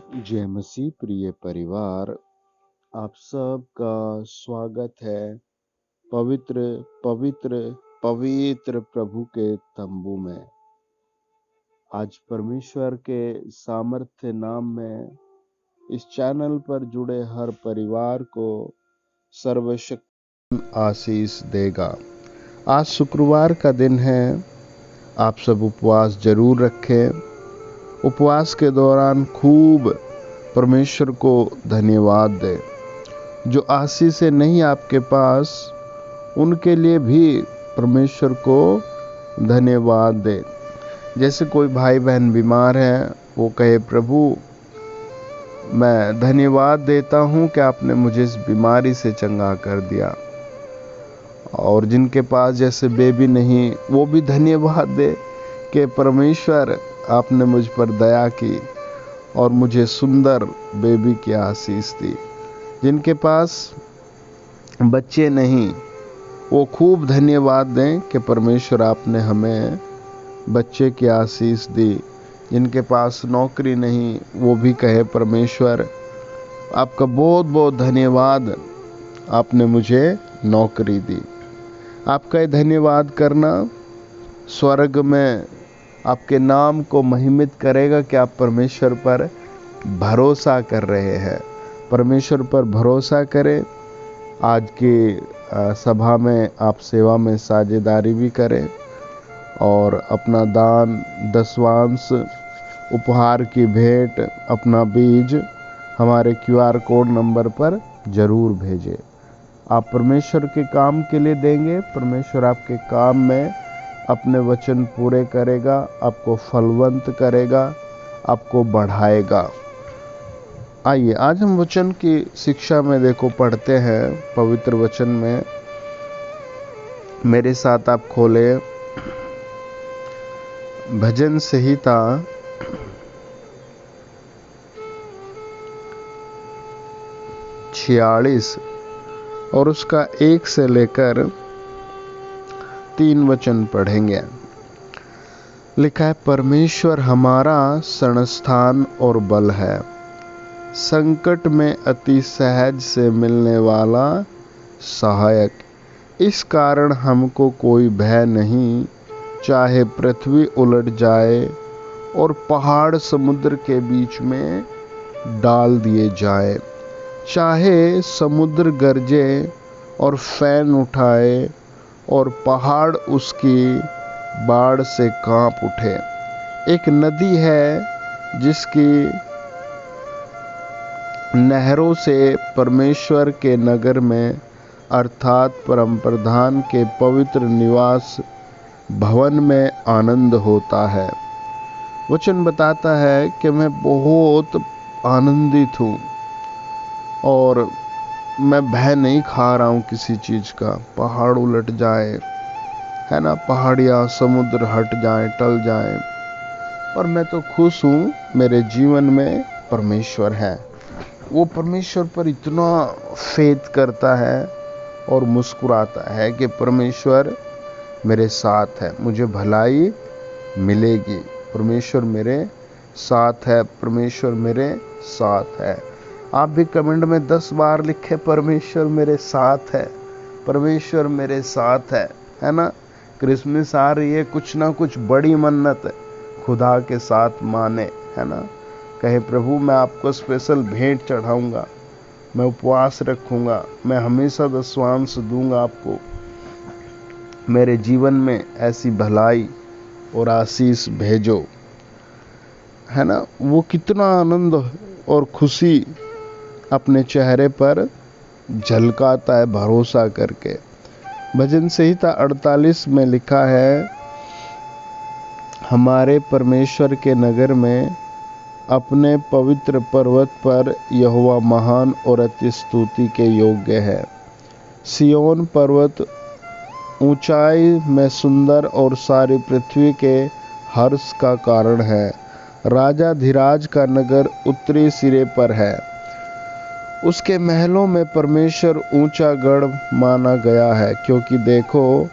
जय मसीह प्रिय परिवार, आप सबका स्वागत है पवित्र पवित्र पवित्र प्रभु के तंबू में। आज परमेश्वर के सामर्थ्य नाम में इस चैनल पर जुड़े हर परिवार को सर्वशक्ति आशीष देगा। आज शुक्रवार का दिन है, आप सब उपवास जरूर रखें। उपवास के दौरान खूब परमेश्वर को धन्यवाद दें। जो आशीषें नहीं आपके पास, उनके लिए भी परमेश्वर को धन्यवाद दें। जैसे कोई भाई बहन बीमार है, वो कहे प्रभु मैं धन्यवाद देता हूँ कि आपने मुझे इस बीमारी से चंगा कर दिया। और जिनके पास जैसे बेबी नहीं, वो भी धन्यवाद दे कि परमेश्वर आपने मुझ पर दया की और मुझे सुंदर बेबी की आशीष दी। जिनके पास बच्चे नहीं, वो खूब धन्यवाद दें कि परमेश्वर आपने हमें बच्चे की आशीष दी। जिनके पास नौकरी नहीं, वो भी कहे परमेश्वर आपका बहुत बहुत धन्यवाद, आपने मुझे नौकरी दी। आपका ये धन्यवाद करना स्वर्ग में आपके नाम को महिमित करेगा कि आप परमेश्वर पर भरोसा कर रहे हैं। परमेश्वर पर भरोसा करें। आज की सभा में आप सेवा में साझेदारी भी करें और अपना दान, दसवांश, उपहार की भेंट, अपना बीज हमारे QR कोड नंबर पर जरूर भेजें। आप परमेश्वर के काम के लिए देंगे, परमेश्वर आपके काम में अपने वचन पूरे करेगा, आपको फलवंत करेगा, आपको बढ़ाएगा। आइए आज हम वचन की शिक्षा में देखो पढ़ते हैं पवित्र वचन में। मेरे साथ आप खोले भजन संहिता 46 और उसका 1 से लेकर 3 वचन पढ़ेंगे। लिखा है, परमेश्वर हमारा शरणस्थान और बल है, संकट में अति सहज से मिलने वाला सहायक। इस कारण हमको कोई भय नहीं, चाहे पृथ्वी उलट जाए और पहाड़ समुद्र के बीच में डाल दिए जाए, चाहे समुद्र गरजे और फैन उठाए और पहाड़ उसकी बाढ़ से कांप उठे। एक नदी है जिसकी नहरों से परमेश्वर के नगर में अर्थात परम प्रधान के पवित्र निवास भवन में आनंद होता है। वचन बताता है कि मैं बहुत आनंदित हूँ और मैं भय नहीं खा रहा हूँ किसी चीज का। पहाड़ उलट जाए, है ना, पहाड़ियाँ समुद्र हट जाए, टल जाए, और मैं तो खुश हूँ। मेरे जीवन में परमेश्वर है। वो परमेश्वर पर इतना फेथ करता है और मुस्कुराता है कि परमेश्वर मेरे साथ है, मुझे भलाई मिलेगी। परमेश्वर मेरे साथ है, परमेश्वर मेरे साथ है। आप भी कमेंट में 10 बार लिखे परमेश्वर मेरे साथ है, परमेश्वर मेरे साथ है ना। क्रिसमस आ रही है, कुछ ना कुछ बड़ी मन्नत खुदा के साथ माने, है ना। कहे प्रभु मैं आपको स्पेशल भेंट चढ़ाऊंगा, मैं उपवास रखूंगा, मैं हमेशा दसवांश दूंगा आपको। मेरे जीवन में ऐसी भलाई और आशीष भेजो, है ना। वो कितना आनंद और खुशी अपने चेहरे पर झलकाता है भरोसा करके। भजन संहिता 48 में लिखा है, हमारे परमेश्वर के नगर में अपने पवित्र पर्वत पर यहोवा महान और अति स्तुति के योग्य है। सियोन पर्वत ऊंचाई में सुंदर और सारी पृथ्वी के हर्ष का कारण है। राजा धीराज का नगर उत्तरी सिरे पर है, उसके महलों में परमेश्वर ऊंचा गढ़ माना गया है। क्योंकि देखो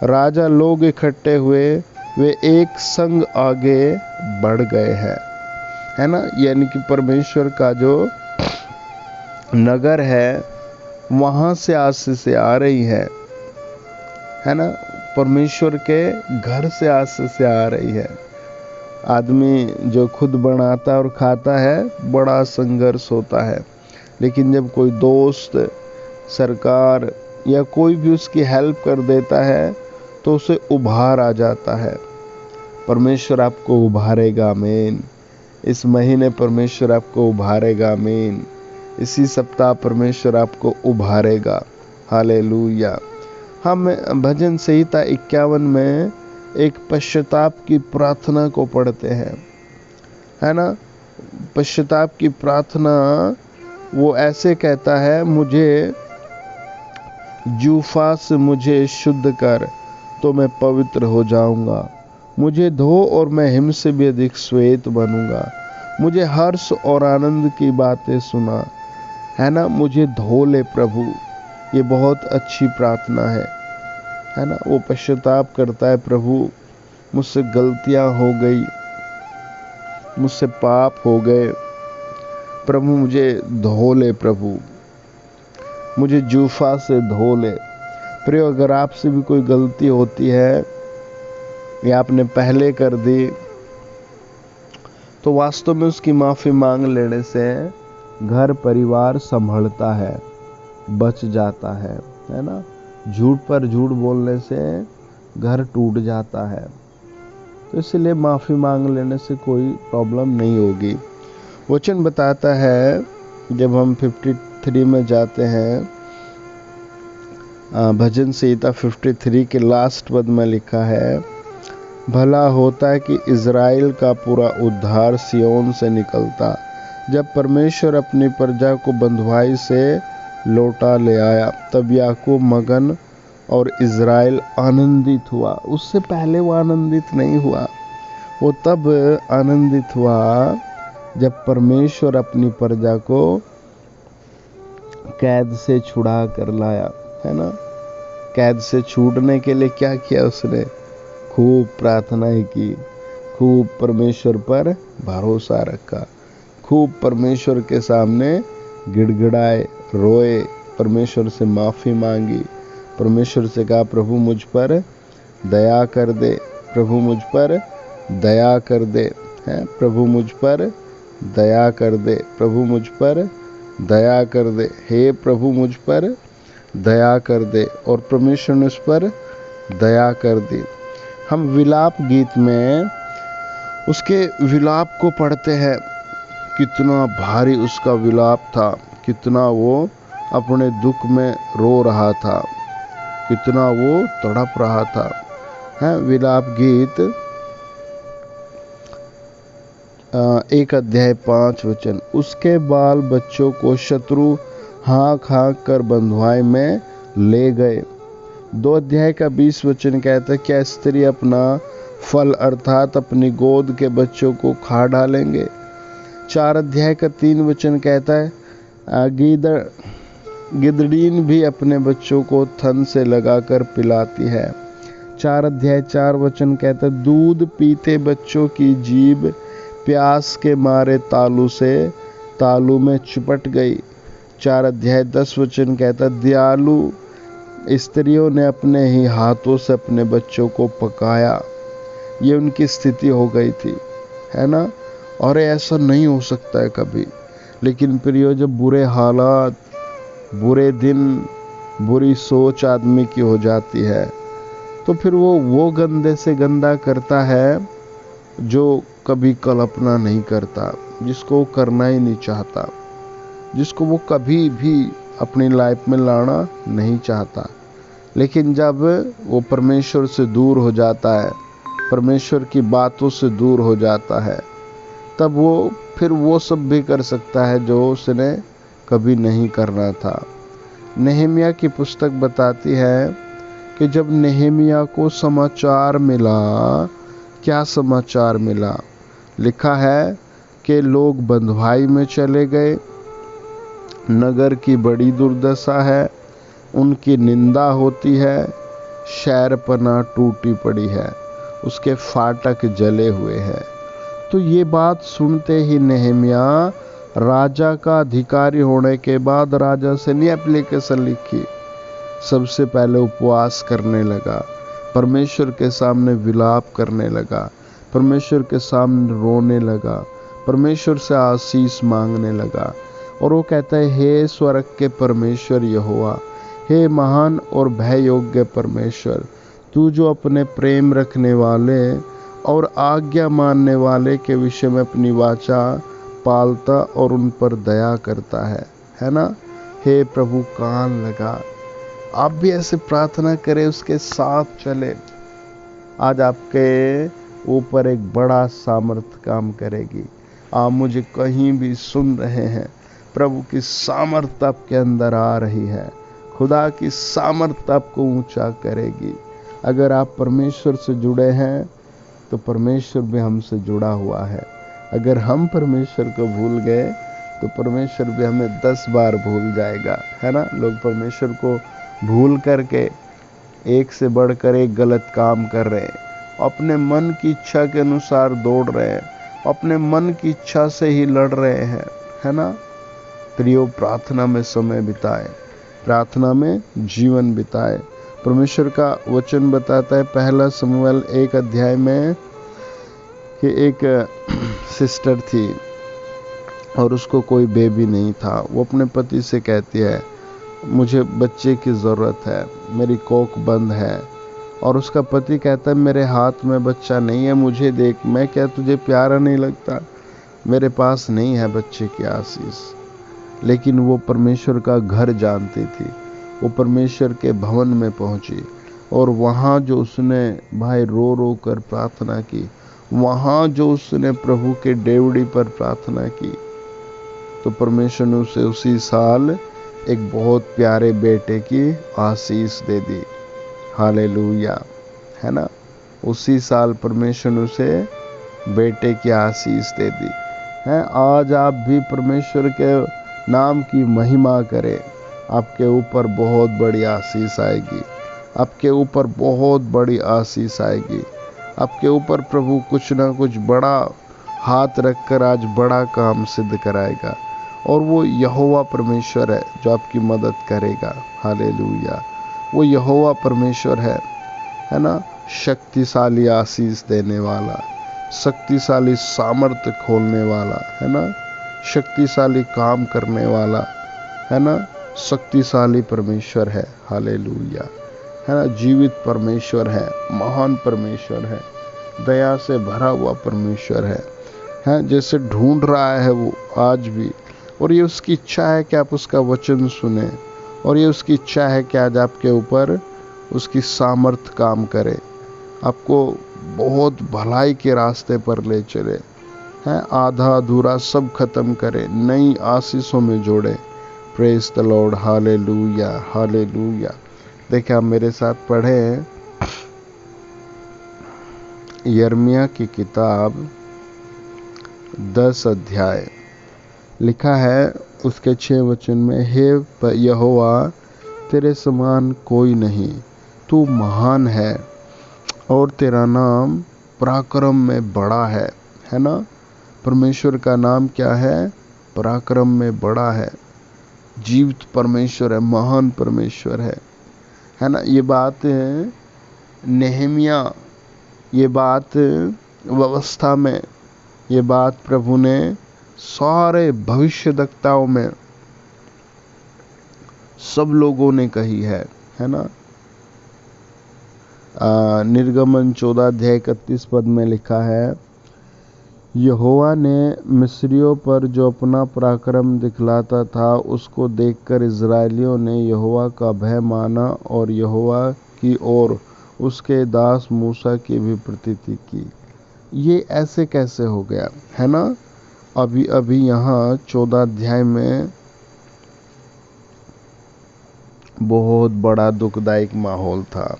राजा लोग इकट्ठे हुए, वे एक संग आगे बढ़ गए हैं। है ना, यानी कि परमेश्वर का जो नगर है वहां से आशीष आ रही है ना, परमेश्वर के घर से आशीष आ रही है। आदमी जो खुद बनाता और खाता है बड़ा संघर्ष होता है, लेकिन जब कोई दोस्त, सरकार या कोई भी उसकी हेल्प कर देता है तो उसे उभार आ जाता है। परमेश्वर आपको उभारेगा, आमीन। इस महीने परमेश्वर आपको उभारेगा, आमीन। इसी सप्ताह परमेश्वर आपको उभारेगा, हालेलुया। हम भजन संहिता 51 में एक पश्चाताप की प्रार्थना को पढ़ते हैं, है ना। पश्चाताप की प्रार्थना वो ऐसे कहता है, मुझे जूफा से मुझे शुद्ध कर तो मैं पवित्र हो जाऊंगा। मुझे धो और मैं हिम से भी अधिक श्वेत बनूंगा। मुझे हर्ष और आनंद की बातें सुना, है ना। मुझे धो ले प्रभु। ये बहुत अच्छी प्रार्थना है ना। वो पश्चाताप करता है, प्रभु मुझसे गलतियां हो गई, मुझसे पाप हो गए, प्रभु मुझे धो ले, प्रभु मुझे जूफा से धो ले। प्रिय, अगर आपसे भी कोई गलती होती है या आपने पहले कर दी तो वास्तव में उसकी माफी मांग लेने से घर परिवार संभलता है, बच जाता है ना। झूठ पर झूठ बोलने से घर टूट जाता है, तो इसलिए माफी मांग लेने से कोई प्रॉब्लम नहीं होगी। वचन बताता है, जब हम 53 में जाते हैं, भजन संहिता 53 के लास्ट पद में लिखा है, भला होता है कि इज़राइल का पूरा उद्धार सियोन से निकलता, जब परमेश्वर अपनी प्रजा को बंधुआई से लौटा ले आया, तब याकूब मगन और इज़राइल आनंदित हुआ। उससे पहले वो आनंदित नहीं हुआ, वो तब आनंदित हुआ जब परमेश्वर अपनी प्रजा को कैद से छुड़ा कर लाया, है ना। कैद से छूटने के लिए क्या किया उसने? खूब प्रार्थनाएं की, खूब परमेश्वर पर भरोसा रखा, खूब परमेश्वर के सामने गिड़गिड़ाए, रोए, परमेश्वर से माफ़ी मांगी, परमेश्वर से कहा, प्रभु मुझ पर दया कर दे, प्रभु मुझ पर दया कर दे, है प्रभु मुझ पर दया कर दे, प्रभु मुझ पर दया कर दे, हे प्रभु मुझ पर दया कर दे। और परमेश्वर ने उस पर दया कर दी। हम विलाप गीत में उसके विलाप को पढ़ते हैं, कितना भारी उसका विलाप था, कितना वो अपने दुख में रो रहा था, कितना वो तड़प रहा था, है। विलाप गीत 1 अध्याय 5 वचन, उसके बाल बच्चों को शत्रु हाँक हाँक कर बंधुआई में ले गए। 2 अध्याय का 20 वचन कहता है, क्या स्त्री अपना फल अर्थात अपनी गोद के बच्चों को खा डालेंगे। 4 अध्याय का 3 वचन कहता है, गिदड़ीन भी अपने बच्चों को थन से लगाकर पिलाती है। 4 अध्याय 4 वचन कहता है, दूध पीते बच्चों की जीभ प्यास के मारे तालू में चिपट गई। 4 अध्याय 10 वचन कहता है, दयालु स्त्रियों ने अपने ही हाथों से अपने बच्चों को पकाया। ये उनकी स्थिति हो गई थी, है ना। और ऐसा नहीं हो सकता है कभी। लेकिन प्रियो, जब बुरे हालात, बुरे दिन, बुरी सोच आदमी की हो जाती है, तो फिर वो गंदे से गंदा करता है जो कभी कल्पना नहीं करता, जिसको वो करना ही नहीं चाहता, जिसको वो कभी भी अपनी लाइफ में लाना नहीं चाहता। लेकिन जब वो परमेश्वर से दूर हो जाता है, परमेश्वर की बातों से दूर हो जाता है, तब वो फिर वो सब भी कर सकता है जो उसने कभी नहीं करना था। नेहमिया की पुस्तक बताती है कि जब नेहमिया को समाचार मिला, क्या समाचार मिला? लिखा है कि लोग बंधुआई में चले गए, नगर की बड़ी दुर्दशा है, उनकी निंदा होती है, शहरपना टूटी पड़ी है, उसके फाटक जले हुए हैं। तो ये बात सुनते ही नेहमिया राजा का अधिकारी होने के बाद राजा से नहीं एप्लीकेशन लिखी, सबसे पहले उपवास करने लगा, परमेश्वर के सामने विलाप करने लगा, परमेश्वर के सामने रोने लगा, परमेश्वर से आशीष मांगने लगा। और वो कहता है, हे स्वर्ग के परमेश्वर यहोवा, हे महान और भय योग्य परमेश्वर, तू जो अपने प्रेम रखने वाले और आज्ञा मानने वाले के विषय में अपनी वाचा पालता और उन पर दया करता है ना। हे प्रभु, कान लगा। आप भी ऐसे प्रार्थना करें, उसके साथ चले। आज आपके ऊपर एक बड़ा सामर्थ काम करेगी। आप मुझे कहीं भी सुन रहे हैं, प्रभु की सामर्थ आपके अंदर आ रही है। खुदा की सामर्थ आपको ऊंचा करेगी। अगर आप परमेश्वर से जुड़े हैं तो परमेश्वर भी हमसे जुड़ा हुआ है। अगर हम परमेश्वर को भूल गए तो परमेश्वर भी हमें 10 बार भूल जाएगा, है ना। लोग परमेश्वर को भूल करके एक से बढ़कर एक गलत काम कर रहे हैं, अपने मन की इच्छा के अनुसार दौड़ रहे हैं, अपने मन की इच्छा से ही लड़ रहे हैं, है ना। प्रियो, प्रार्थना में समय बिताए, प्रार्थना में जीवन बिताए। परमेश्वर का वचन बताता है 1 शमूएल 1 अध्याय में कि एक सिस्टर थी और उसको कोई बेबी नहीं था। वो अपने पति से कहती है, मुझे बच्चे की ज़रूरत है, मेरी कोख बंद है। और उसका पति कहता है, मेरे हाथ में बच्चा नहीं है, मुझे देख। मैं क्या तुझे प्यारा नहीं लगता? मेरे पास नहीं है बच्चे की आशीष। लेकिन वो परमेश्वर का घर जानती थी। वो परमेश्वर के भवन में पहुंची और वहाँ जो उसने भाई रो रो कर प्रार्थना की, वहाँ जो उसने प्रभु के डेवड़ी पर प्रार्थना की, तो परमेश्वर ने उसे उसी साल एक बहुत प्यारे बेटे की आशीष दे दी। हालेलुया, है ना। उसी साल परमेश्वर ने उसे बेटे की आशीष दे दी है। आज आप भी परमेश्वर के नाम की महिमा करें, आपके ऊपर बहुत बड़ी आशीष आएगी। आपके ऊपर बहुत बड़ी आशीष आएगी। आपके ऊपर प्रभु कुछ ना कुछ बड़ा हाथ रखकर आज बड़ा काम सिद्ध कराएगा। और वो यहोवा परमेश्वर है जो आपकी मदद करेगा। हालेलुया, वो यहोवा परमेश्वर है ना। शक्तिशाली आशीष देने वाला, शक्तिशाली सामर्थ्य खोलने वाला, है ना। शक्तिशाली काम करने वाला, है ना। शक्तिशाली परमेश्वर है। हालेलुया, है ना। जीवित परमेश्वर है, महान परमेश्वर है, दया से भरा हुआ परमेश्वर है। जैसे ढूंढ रहा है वो आज भी। और ये उसकी इच्छा है कि आप उसका वचन सुने। और ये उसकी इच्छा है कि आज आपके ऊपर उसकी सामर्थ काम करे, आपको बहुत भलाई के रास्ते पर ले चले, हैं। आधा अधूरा सब खत्म करे, नई आशीषों में जोड़े। Praise the Lord. Hallelujah, hallelujah. देखिए, आप मेरे साथ पढ़े यिर्मयाह की किताब 10 अध्याय। लिखा है उसके 6 वचन में, हे यहोवा, तेरे समान कोई नहीं, तू महान है और तेरा नाम पराक्रम में बड़ा है ना। परमेश्वर का नाम क्या है? पराक्रम में बड़ा है, जीवित परमेश्वर है, महान परमेश्वर है ना। ये बात नेहमिया, ये बात व्यवस्था में, ये बात प्रभु ने सारे भविष्यद्वक्ताओं में सब लोगों ने कही है ना। निर्गमन 14 अध्याय 31 पद में लिखा है, यहोवा ने मिस्रियों पर जो अपना पराक्रम दिखलाता था उसको देखकर इजरायलियों ने यहोवा का भय माना और यहोवा की ओर उसके दास मूसा की भी प्रतीति की। ये ऐसे कैसे हो गया, है ना। अभी अभी यहाँ 14 अध्याय में बहुत बड़ा दुखदायक माहौल था।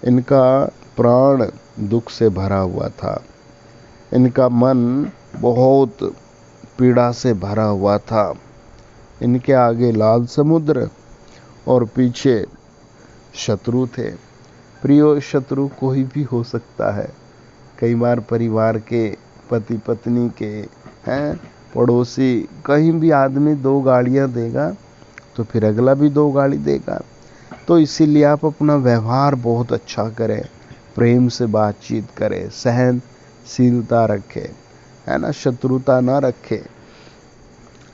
इनका प्राण दुख से भरा हुआ था, इनका मन बहुत पीड़ा से भरा हुआ था। इनके आगे लाल समुद्र और पीछे शत्रु थे। प्रियो, शत्रु कोई भी हो सकता है। कई बार परिवार के पति पत्नी के, हैं पड़ोसी, कहीं भी आदमी 2 गालियां देगा तो फिर अगला भी 2 गाली देगा। तो इसीलिए आप अपना व्यवहार बहुत अच्छा करें, प्रेम से बातचीत करें, सहनशीलता रखें, है ना, शत्रुता ना रखें।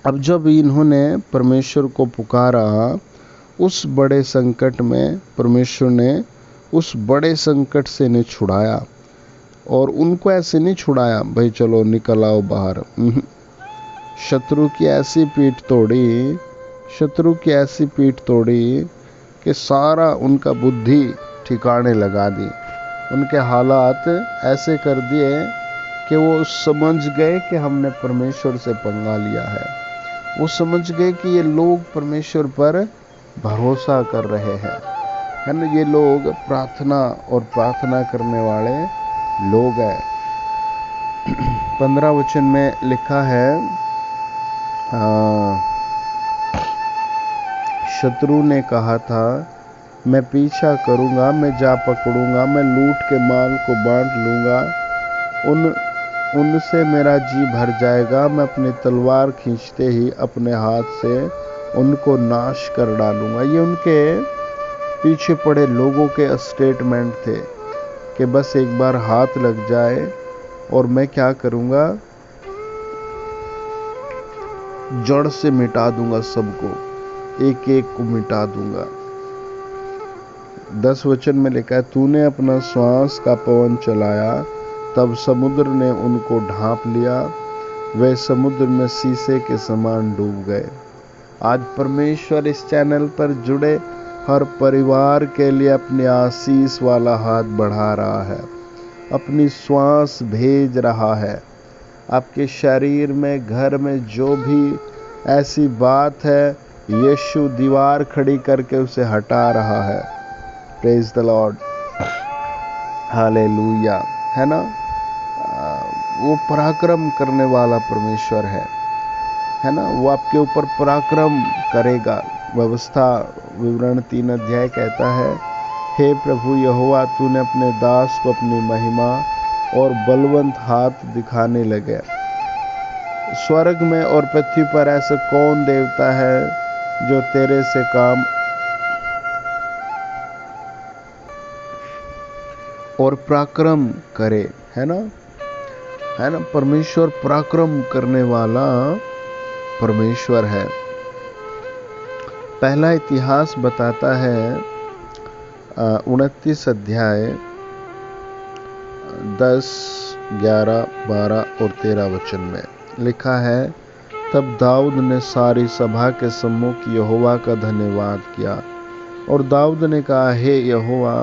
अब जब इन्होंने परमेश्वर को पुकारा, उस बड़े संकट में परमेश्वर ने उस बड़े संकट से इन्हें छुड़ाया। और उनको ऐसे नहीं छुड़ाया भाई चलो निकल आओ बाहर। शत्रु की ऐसी पीठ तोड़ी, शत्रु की ऐसी पीठ तोड़ी कि सारा उनका बुद्धि ठिकाने लगा दी। उनके हालात ऐसे कर दिए कि वो समझ गए कि हमने परमेश्वर से पंगा लिया है। वो समझ गए कि ये लोग परमेश्वर पर भरोसा कर रहे हैं, है ना, ये लोग प्रार्थना और प्रार्थना करने वाले लोग हैं। 15 वचन में लिखा है, शत्रु ने कहा था मैं पीछा करूंगा, मैं जा पकड़ूंगा, मैं लूट के माल को बांट लूंगा, उनसे मेरा जी भर जाएगा, मैं अपनी तलवार खींचते ही अपने हाथ से उनको नाश कर डालूंगा। ये उनके पीछे पड़े लोगों के स्टेटमेंट थे कि बस एक बार हाथ लग जाए और मैं क्या करूंगा, जड़ से मिटा दूंगा सबको, एक एक को मिटा दूंगा। 10 वचन में लिखा है, तूने अपना श्वास का पवन चलाया, तब समुद्र ने उनको ढांप लिया, वे समुद्र में शीशे के समान डूब गए। आज परमेश्वर इस चैनल पर जुड़े हर परिवार के लिए अपनी आशीष वाला हाथ बढ़ा रहा है, अपनी श्वास भेज रहा है। आपके शरीर में, घर में जो भी ऐसी बात है, यीशु दीवार खड़ी करके उसे हटा रहा है। प्रेज द लॉर्ड, हालेलुया, है ना। वो पराक्रम करने वाला परमेश्वर है ना, वो आपके ऊपर पराक्रम करेगा। व्यवस्था विवरण 3 अध्याय कहता है, हे प्रभु यहोवा, तूने अपने दास को अपनी महिमा और बलवंत हाथ दिखाने लगे। स्वर्ग में और पृथ्वी पर ऐसा कौन देवता है जो तेरे से काम और पराक्रम करे, है ना, है ना। परमेश्वर पराक्रम करने वाला परमेश्वर है। पहला इतिहास बताता है 29 अध्याय 10, 11, 12 और 13 वचन में लिखा है, तब दाऊद ने सारी सभा के सम्मुख यहोवा का धन्यवाद किया और दाऊद ने कहा, हे यहोवा,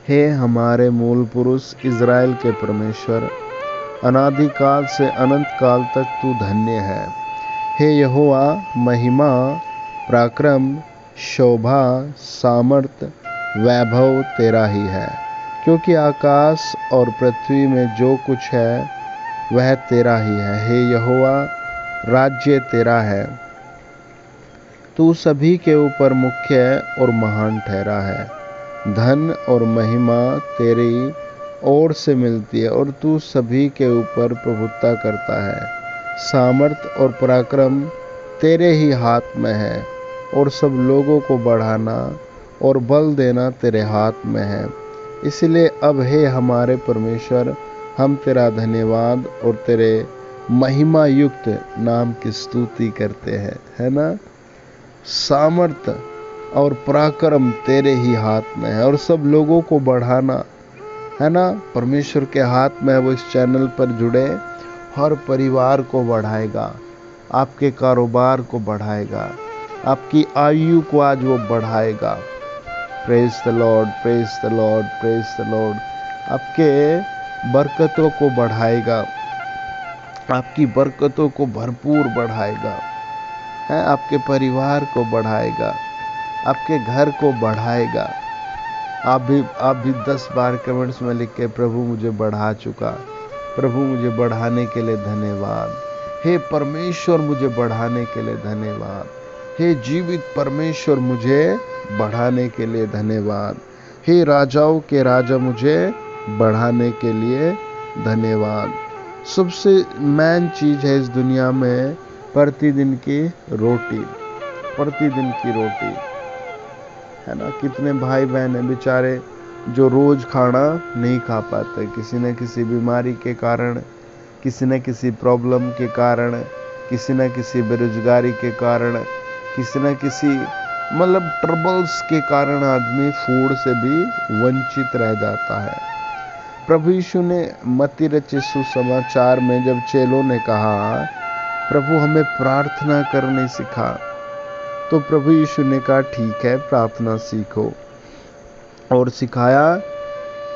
हे हमारे मूल पुरुष इज़राइल के परमेश्वर, अनादिकाल से अनंत काल तक तू धन्य है। हे यहोवा, महिमा, पराक्रम, शोभा, सामर्थ, वैभव तेरा ही है, क्योंकि आकाश और पृथ्वी में जो कुछ है वह तेरा ही है। हे यहोवा, राज्य तेरा है, तू सभी के ऊपर मुख्य और महान ठहरा है। धन और महिमा तेरी ओर से मिलती है और तू सभी के ऊपर प्रभुत्व करता है। सामर्थ और पराक्रम तेरे ही हाथ में है और सब लोगों को बढ़ाना और बल देना तेरे हाथ में है। इसलिए अब हे हमारे परमेश्वर, हम तेरा धन्यवाद और तेरे महिमा युक्त नाम की स्तुति करते हैं, है ना। सामर्थ और पराक्रम तेरे ही हाथ में है और सब लोगों को बढ़ाना, है ना, परमेश्वर के हाथ में है। वो इस चैनल पर जुड़े हर परिवार को बढ़ाएगा, आपके कारोबार को बढ़ाएगा, आपकी आयु को आज वो बढ़ाएगा। Praise the Lord, praise the Lord, praise the Lord. आपके बरकतों को बढ़ाएगा, आपकी बरकतों को भरपूर बढ़ाएगा, है, आपके परिवार को बढ़ाएगा, आपके घर को बढ़ाएगा। आप भी 10 बार कमेंट्स में लिख के, प्रभु मुझे बढ़ा चुका, प्रभु मुझे बढ़ाने के लिए धन्यवाद, हे परमेश्वर मुझे बढ़ाने के लिए धन्यवाद, हे जीवित परमेश्वर मुझे बढ़ाने के लिए धन्यवाद, हे राजाओं के राजा मुझे बढ़ाने के लिए धन्यवाद। सबसे मेन चीज है इस दुनिया में प्रतिदिन की रोटी, प्रतिदिन की रोटी, है ना। कितने भाई बहन हैं बेचारे जो रोज खाना नहीं खा पाते, किसी न किसी बीमारी के कारण, किसी न किसी प्रॉब्लम के कारण, किसी न किसी बेरोजगारी के कारण, किसी न किसी मतलब ट्रबल्स के कारण आदमी फूड से भी वंचित रह जाता है। प्रभु यीशु ने मत्ती रचित सुसमाचार में जब चेलों ने कहा प्रभु हमें प्रार्थना करने सिखा, तो प्रभु यीशु ने कहा ठीक है प्रार्थना सीखो, और सिखाया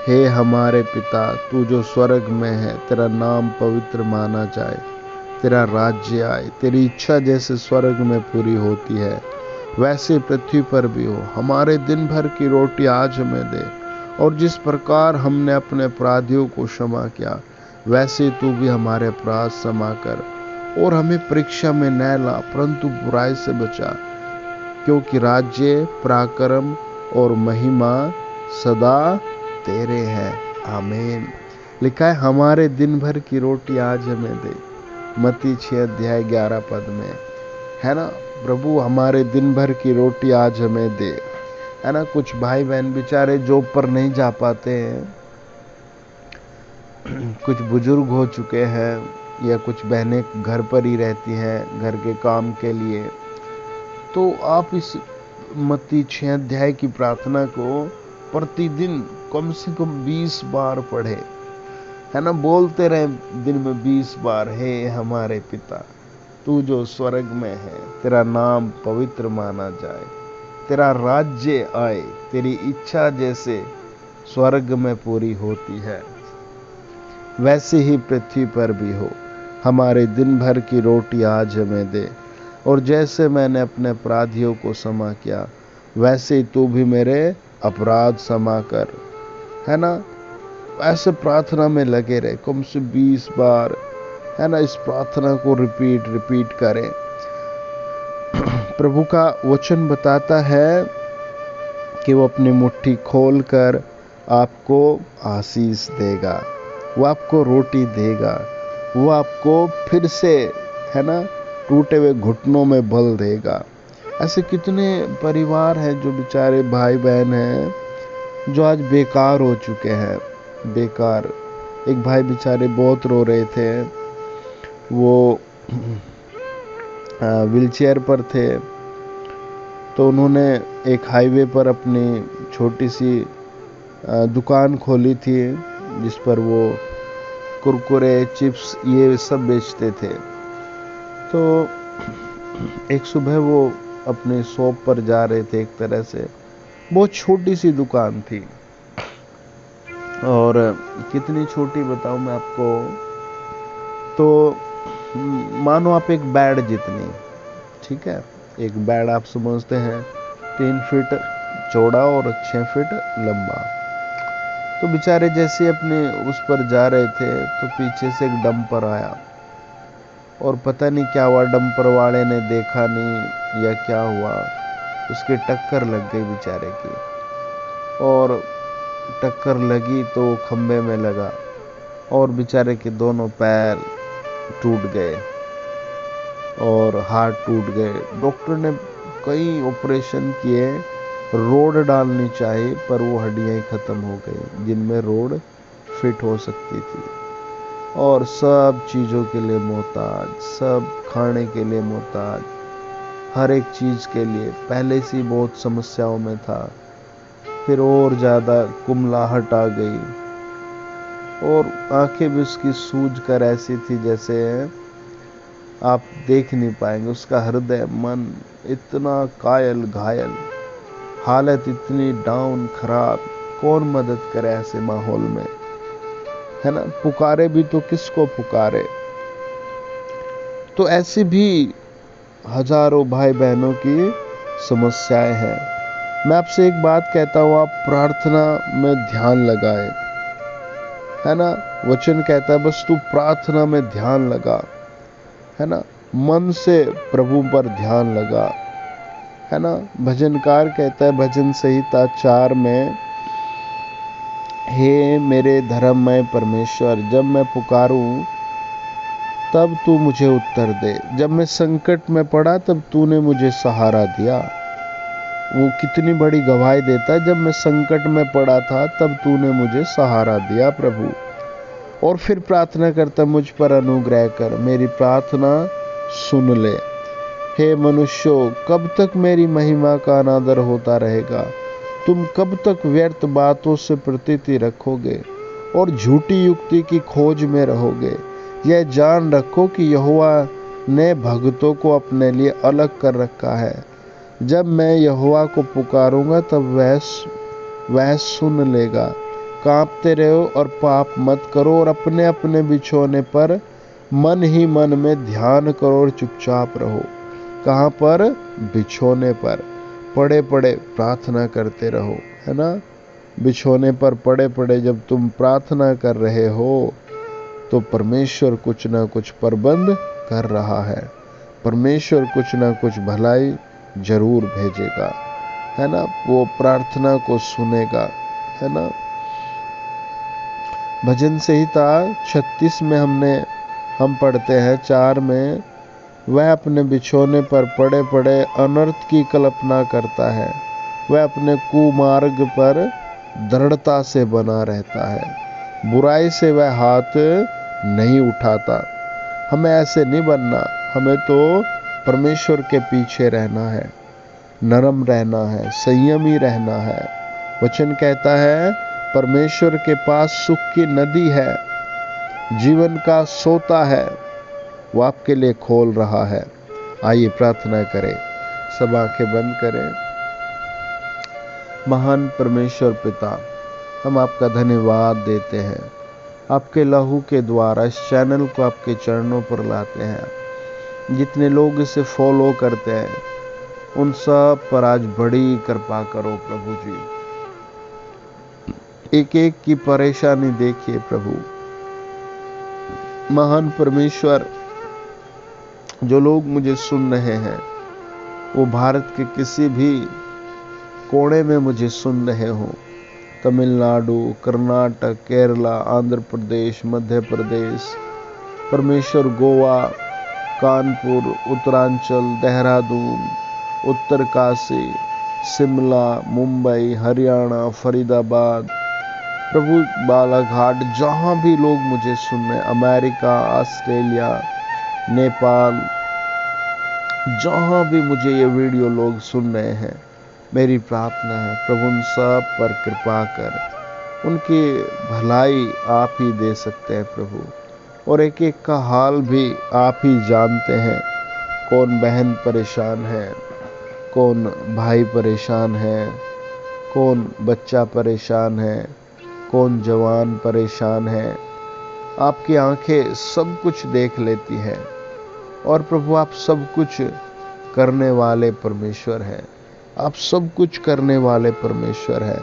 हे हमारे पिता तू जो स्वर्ग में है, तेरा नाम पवित्र माना जाए, तेरा राज्य आए, तेरी इच्छा जैसे स्वर्ग में पूरी होती है वैसे पृथ्वी पर भी हो। हमारे दिन भर की रोटी आज हमें दे, और जिस प्रकार हमने अपने अपराधियों को क्षमा किया वैसे तू भी हमारे अपराध क्षमा कर, और हमें परीक्षा में न ला परंतु बुराई से बचा, क्योंकि राज्य, पराक्रम और महिमा सदा तेरे हैं, आमीन। लिखा है हमारे दिन भर की रोटी आज हमें दे, मत्ती 6:11 में, है ना। प्रभु हमारे दिन भर की रोटी आज हमें दे, है ना। कुछ भाई बहन बेचारे जॉब पर नहीं जा पाते हैं, कुछ बुजुर्ग हो चुके हैं, या कुछ बहनें घर पर ही रहती हैं घर के काम के लिए, तो आप इस मत्ती 6 की प्रार्थना को प्रतिदिन कम से कम 20 बार पढ़े, है ना। बोलते रहे दिन में 20 बार, हे हमारे पिता तू जो स्वर्ग में है, तेरा नाम पवित्र माना जाए, तेरा राज्य आए, तेरी इच्छा जैसे स्वर्ग में पूरी होती है वैसे ही पृथ्वी पर भी हो। हमारे दिन भर की रोटी आज हमें दे, और जैसे मैंने अपने अपराधियों को क्षमा किया वैसे ही तू भी मेरे अपराध क्षमा कर, है ना। ऐसे प्रार्थना में लगे रहे कम से 20 बार, है ना। इस प्रार्थना को रिपीट करें। प्रभु का वचन बताता है कि वो अपनी मुट्ठी खोलकर आपको आशीष देगा, वो आपको रोटी देगा, वो आपको फिर से, है ना, टूटे हुए घुटनों में बल देगा। ऐसे कितने परिवार हैं जो बेचारे भाई बहन हैं जो आज बेकार हो चुके हैं, बेकार। एक भाई बेचारे बहुत रो रहे थे, वो व्हीलचेयर पर थे, तो उन्होंने एक हाईवे पर अपनी छोटी सी दुकान खोली थी जिस पर वो कुरकुरे, चिप्स ये सब बेचते थे। तो एक सुबह वो अपने शॉप पर जा रहे थे, एक तरह से बहुत छोटी सी दुकान थी, और कितनी छोटी बताऊं मैं आपको, तो मानो आप एक बेड जितनी, ठीक है, एक बेड आप समझते हैं 3 फीट चौड़ा और 6 फीट लंबा। तो बेचारे जैसे अपने उस पर जा रहे थे तो पीछे से एक डंपर आया, और पता नहीं क्या हुआ, डंपर वाले ने देखा नहीं या क्या हुआ, उसके टक्कर लग गई बेचारे की, और टक्कर लगी तो खंबे में लगा, और बेचारे के दोनों पैर टूट गए और हाथ टूट गए। डॉक्टर ने कई ऑपरेशन किए, रोड डालनी चाहिए, पर वो हड्डियां ही खत्म हो गई जिनमें रोड फिट हो सकती थी, और सब चीज़ों के लिए मोहताज, सब खाने के लिए मोहताज, हर एक चीज़ के लिए। पहले से बहुत समस्याओं में था, फिर और ज़्यादा कुम्हलाहट आ गई, और आंखें भी उसकी सूज कर ऐसी थी जैसे आप देख नहीं पाएंगे। उसका हृदय, मन इतना कायल घायल, हालत इतनी डाउन, खराब, कौन मदद करे ऐसे माहौल में, है ना। पुकारे भी तो किसको पुकारे। तो ऐसी भी हजारों भाई बहनों की समस्याएं हैं। मैं आपसे एक बात कहता हूँ, आप प्रार्थना में ध्यान लगाए, है ना। वचन कहता है बस तू प्रार्थना में ध्यान लगा, है ना, मन से प्रभु पर ध्यान लगा, है ना। भजनकार कहता है भजन संहिता 4 में हे मेरे धर्ममय परमेश्वर, जब मैं पुकारूं तब तू मुझे उत्तर दे। जब मैं संकट में पड़ा तब तूने मुझे सहारा दिया। वो कितनी बड़ी गवाही देता है, जब मैं संकट में पड़ा था तब तूने मुझे सहारा दिया प्रभु। और फिर प्रार्थना करता, मुझ पर अनुग्रह कर, मेरी प्रार्थना सुन ले। हे मनुष्यों, कब तक मेरी महिमा का अनादर होता रहेगा? तुम कब तक व्यर्थ बातों से प्रतीति रखोगे और झूठी युक्ति की खोज में रहोगे? यह जान रखो कि यहोवा ने भक्तों को अपने लिए अलग कर रखा है। जब मैं यहोवा को पुकारूंगा तब वह सुन लेगा। कांपते रहो और पाप मत करो, और अपने अपने बिछौने पर मन ही मन में ध्यान करो और चुपचाप रहो। कहाँ पर? बिछौने पर पड़े पड़े प्रार्थना करते रहो, है ना। बिछौने पर पड़े पड़े जब तुम प्रार्थना कर रहे हो तो परमेश्वर कुछ ना कुछ प्रबंध कर रहा है। परमेश्वर कुछ ना कुछ भलाई जरूर भेजेगा, है ना। वो प्रार्थना को सुनेगा, है ना। भजन संहिता 36 में हम पढ़ते हैं 4 में, वह अपने बिछौने पर पड़े पड़े अनर्थ की कल्पना करता है। वह अपने कुमार्ग पर दृढ़ता से बना रहता है। बुराई से वह हाथ नहीं उठाता। हमें ऐसे नहीं बनना। हमें तो परमेश्वर के पीछे रहना है, नरम रहना है, संयमी रहना है। वचन कहता है परमेश्वर के पास सुख की नदी है, जीवन का सोता है, वो आपके लिए खोल रहा है। आइए प्रार्थना करें, सब आंखें बंद करें। महान परमेश्वर पिता, हम आपका धन्यवाद देते हैं। आपके लहू के द्वारा इस चैनल को आपके चरणों पर लाते हैं। जितने लोग इसे फॉलो करते हैं उन सब पर आज बड़ी कृपा करो प्रभु जी। एक एक की परेशानी देखिए प्रभु। महान परमेश्वर, जो लोग मुझे सुन रहे हैं वो भारत के किसी भी कोने में मुझे सुन रहे हो, तमिलनाडु, कर्नाटक, केरला, आंध्र प्रदेश, मध्य प्रदेश, परमेश्वर गोवा, कानपुर, उत्तरांचल, देहरादून, उत्तरकाशी, शिमला, मुंबई, हरियाणा, फरीदाबाद, प्रभु बालाघाट, जहां भी लोग मुझे सुन रहे, अमेरिका, ऑस्ट्रेलिया, नेपाल, जहां भी मुझे ये वीडियो लोग सुन रहे हैं, मेरी प्रार्थना है प्रभु उन सब पर कृपा कर। उनकी भलाई आप ही दे सकते हैं प्रभु, और एक एक का हाल भी आप ही जानते हैं। कौन बहन परेशान है, कौन भाई परेशान है, कौन बच्चा परेशान है, कौन जवान परेशान है। आपकी आंखें सब कुछ देख लेती हैं, और प्रभु आप सब कुछ करने वाले परमेश्वर हैं। आप सब कुछ करने वाले परमेश्वर हैं।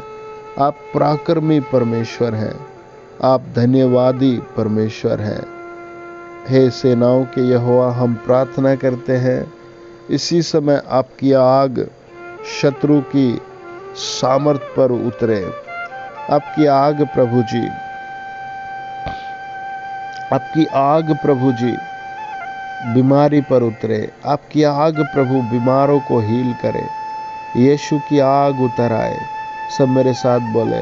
आप पराक्रमी परमेश्वर हैं। आप धन्यवादी परमेश्वर हैं। हे सेनाओं के यहोवा, हम प्रार्थना करते हैं इसी समय आपकी आग शत्रु की सामर्थ पर उतरे। आपकी आग प्रभु जी, आपकी आग प्रभु जी बीमारी पर उतरे। आपकी आग प्रभु बीमारों को हील करे। यीशु की आग उतर आए। सब मेरे साथ बोले,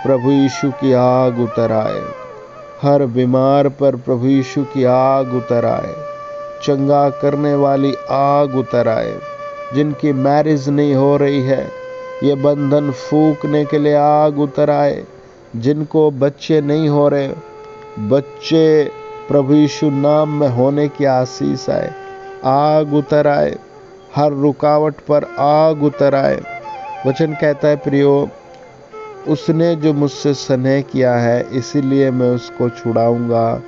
प्रभु यीशु की आग उतर आए। हर बीमार पर प्रभु यीशु की आग उतर आए। चंगा करने वाली आग उतर आए। जिनकी मैरिज नहीं हो रही है, ये बंधन फूंकने के लिए आग उतर आए। जिनको बच्चे नहीं हो रहे, बच्चे प्रभु यीशु नाम में होने की आशीष आए। आग उतर आए। हर रुकावट पर आग उतर आए। वचन कहता है प्रियो, उसने जो मुझसे स्नेह किया है इसीलिए मैं उसको छुड़ाऊंगा।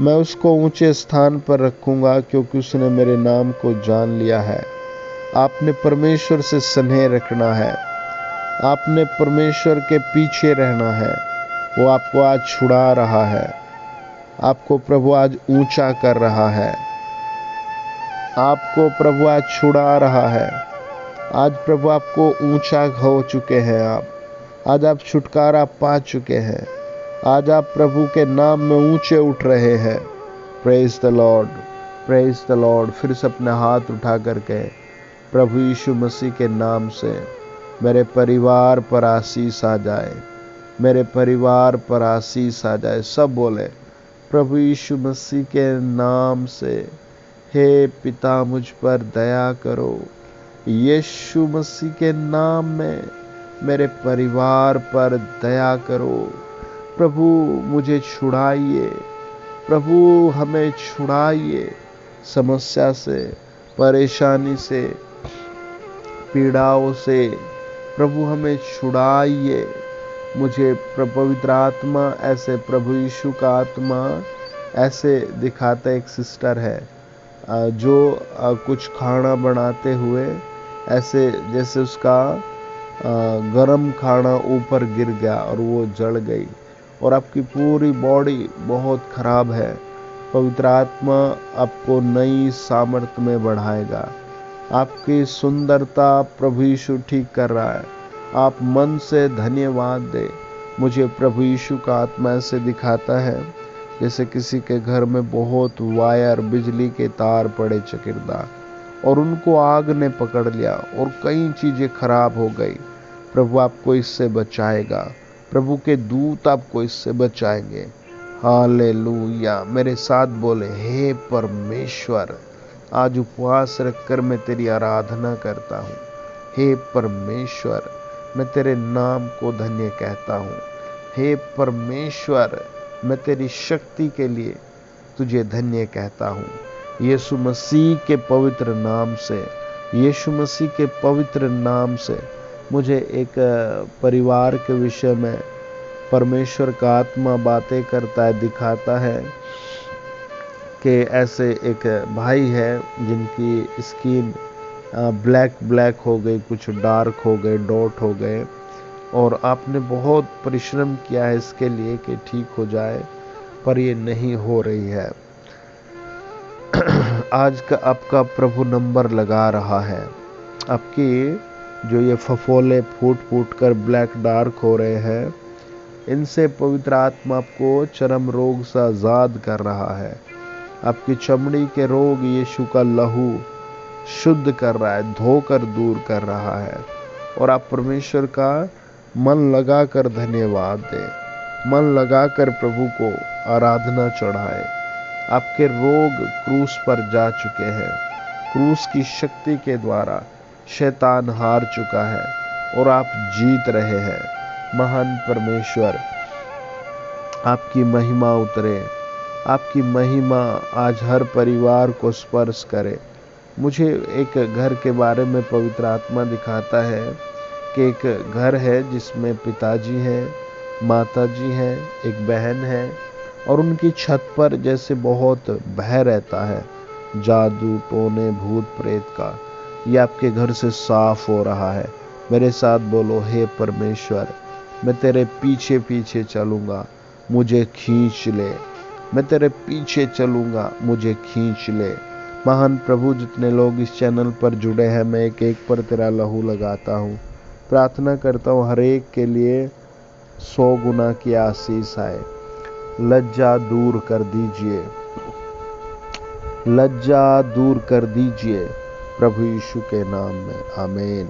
मैं उसको ऊंचे स्थान पर रखूंगा, क्योंकि उसने मेरे नाम को जान लिया है। आपने परमेश्वर से स्नेह रखना है। आपने परमेश्वर के पीछे रहना है। वो आपको आज छुड़ा रहा है। आपको प्रभु आज ऊंचा कर रहा है। आपको प्रभु आज छुड़ा रहा है। आज प्रभु आपको ऊंचा हो चुके हैं। आज आप छुटकारा पा चुके हैं। आज आप प्रभु के नाम में ऊंचे उठ रहे हैं। Praise the Lord, praise the Lord. फिर से अपने हाथ उठा करके प्रभु यीशु मसीह के नाम से मेरे परिवार पर आशीष आ जाए, मेरे परिवार पर आशीष आ जाए। सब बोले प्रभु यीशु मसीह के नाम से, हे पिता मुझ पर दया करो। यीशु मसीह के नाम में मेरे परिवार पर दया करो। प्रभु मुझे छुड़ाइए, प्रभु हमें छुड़ाइए समस्या से, परेशानी से, पीड़ाओं से। प्रभु हमें छुड़ाइए। मुझे पवित्र आत्मा ऐसे, प्रभु यीशु का आत्मा ऐसे दिखाता। एक सिस्टर है जो कुछ खाना बनाते हुए ऐसे जैसे उसका गरम खाना ऊपर गिर गया और वो जल गई और आपकी पूरी बॉडी बहुत खराब है। पवित्र आत्मा आपको नई सामर्थ्य में बढ़ाएगा। आपकी सुंदरता प्रभु यीशु ठीक कर रहा है। आप मन से धन्यवाद दे। मुझे प्रभु यीशु का आत्मा ऐसे दिखाता है जैसे किसी के घर में बहुत वायर, बिजली के तार पड़े चकिरदार, और उनको आग ने पकड़ लिया और कई चीजें खराब हो गई। प्रभु आपको इससे बचाएगा। प्रभु के दूत आपको इससे बचाएंगे। हालेलुया। मेरे साथ बोले, हे परमेश्वर, आज उपवास रखकर मैं तेरी आराधना करता हूँ। हे परमेश्वर, मैं तेरे नाम को धन्य कहता हूँ। हे परमेश्वर, मैं तेरी शक्ति के लिए तुझे धन्य कहता हूँ। यीशु मसीह के पवित्र नाम से, यीशु मसीह के पवित्र नाम से मुझे एक परिवार के विषय में परमेश्वर का आत्मा बातें करता है, दिखाता है कि ऐसे एक भाई है जिनकी स्किन ब्लैक हो गई, कुछ डार्क हो गए, डॉट हो गए, और आपने बहुत परिश्रम किया है इसके लिए कि ठीक हो जाए, पर ये नहीं हो रही है। आज का आपका प्रभु नंबर लगा रहा है। आपकी जो ये फफोले फूट कर ब्लैक डार्क हो रहे हैं, इनसे पवित्र आत्मा आपको चर्म रोग से आजाद कर रहा है। आपकी चमड़ी के रोग यीशु का लहू शुद्ध कर रहा है, धोकर दूर कर रहा है। और आप परमेश्वर का मन लगाकर धन्यवाद दें, मन लगाकर प्रभु को आराधना चढ़ाए। आपके रोग क्रूस पर जा चुके हैं। क्रूस की शक्ति के द्वारा शैतान हार चुका है और आप जीत रहे हैं। महान परमेश्वर, आपकी महिमा उतरे, आपकी महिमा आज हर परिवार को स्पर्श करे। मुझे एक घर के बारे में पवित्र आत्मा दिखाता है कि एक घर है जिसमें पिताजी हैं, माताजी हैं, एक बहन है, और उनकी छत पर जैसे बहुत भय रहता है, जादू टोने भूत प्रेत का। ये आपके घर से साफ हो रहा है। मेरे साथ बोलो, हे परमेश्वर, मैं तेरे पीछे पीछे चलूँगा, मुझे खींच ले। मैं तेरे पीछे चलूँगा, मुझे खींच ले। महान प्रभु, जितने लोग इस चैनल पर जुड़े हैं, मैं एक एक पर तेरा लहू लगाता हूँ। प्रार्थना करता हूँ हर एक के लिए 100 गुना की आशीष आए। लज्जा दूर कर दीजिए, लज्जा दूर कर दीजिए प्रभु यीशु के नाम में। आमीन।